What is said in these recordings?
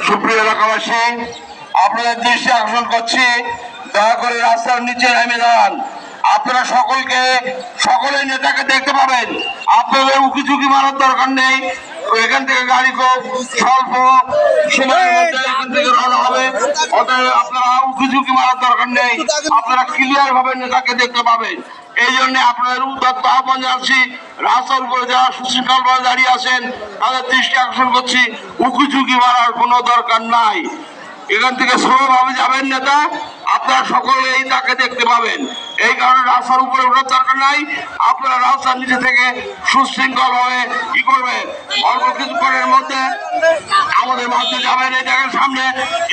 সুপ্রিয় এলাকাবাসী, আপনাদের দৃষ্টি আকর্ষণ করছি, দয়া করে রাস্তার নিচে নেমে দাঁড়ান। আপনারা সকলের নেতাকে দেখতে পাবেন। আপনাদের উঁকিঝুঁকি মারার দরকার নেই। এখান থেকে গাড়ি খুব স্বল্প সময়ের মধ্যে এখান থেকে রওনা হবে। অতএব আপনারা উঁকিঝুঁকি মারার দরকার নেই। আপনারা ক্লিয়ার ভাবে নেতাকে দেখতে পাবেন। এই জন্য আপনাদের উদ্যোক্ত আহ্বান জানাচ্ছি, রাস্তার উপরে যারা সুশৃঙ্খল ভাবে দাঁড়িয়ে আছেন তাদের দৃষ্টি আকর্ষণ করছি, উঁকিঝুঁকি মারার কোনো দরকার নাই। এখান থেকে স্লোভাবে যাবেন নেতা, আপনারা সকলেই তাকে দেখতে পাবেন। এই কারণে রাস্তার উপরে ওঠার দরকার নাই। আপনারা রাস্তার নিচে থেকে সুশৃঙ্খল ভাবে কি করবেন, অল্প কিছুক্ষণের মধ্যে আমাদের মধ্যে যাবেন। এই জায়গার সামনে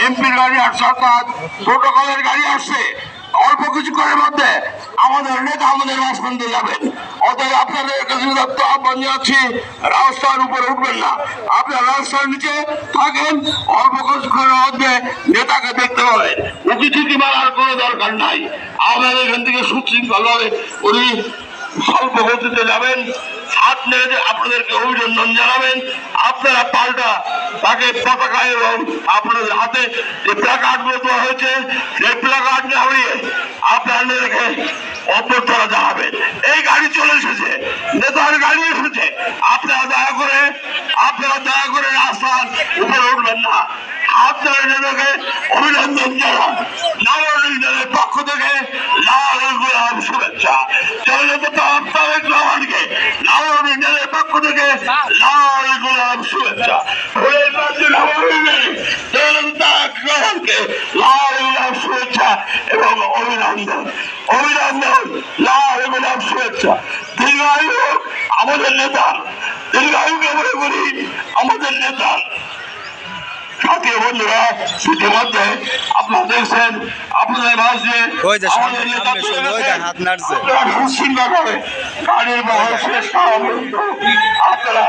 এমপির গাড়ি আসছে, অর্থাৎ প্রোটোকলের গাড়ি আসছে। অল্প কিছুক্ষণের মধ্যে আমাদের নেতা আমাদের মাঝখানে যাবেন। অতএব আপনাদের কাছে আহ্বান জানাচ্ছি, রাস্তার উপরে উঠবেন না, আপনারা রাস্তার নিচে থাকেন। অল্প কিছুক্ষণের মধ্যে নেতাকে দেখতে পাবেন। উঁকিঝুঁকি মারার কোনো দরকার নাই। আপনাদের এখান থেকে সুশৃঙ্খল ভাবে উনি স্বল্প গতিতে যাবেন। হাত নেড়ে আপনাদেরকে অভিনন্দন জানাবেন। আপনারা পাল্টা তাকে পতাকা এবং আপনাদের হাতে যে প্ল্যাকার্ড গুলো দেওয়া হয়েছে সেই প্ল্যাকার্ড নামিয়ে আপনাদেরকে অভ্যর্থনা জানাবেন। এই গাড়ি চলে এসেছে, নেতার গাড়ি এসেছে। আপনারা দয়া করে রাস্তার উপরে উঠবেন না। হাত ধরে নেতাকে অভিনন্দন জানান। নবনির্বাচনের পক্ষ থেকে লাল গোলাপ শুভেচ্ছা। তারেক রহমানকে নবনির্বাচনের পক্ষ থেকে লাল গোলাপ শুভেচ্ছা। তারেক রহমানকে লাল গোলাপ শুভেচ্ছা এবং অভিনন্দন। লাল গোলাপ শুভেচ্ছা। দীর্ঘায়ু হোক আমাদের নেতা, দীর্ঘায়ু কামনা করি আমাদের নেতা। সাথীয় বন্ধুরা, ইতিমধ্যে আপনারা দেখছেন আপনাদের মাঝে আমাদের নেতা সুশৃঙ্খলভাবে গাড়ির বহর শেষ আপনারা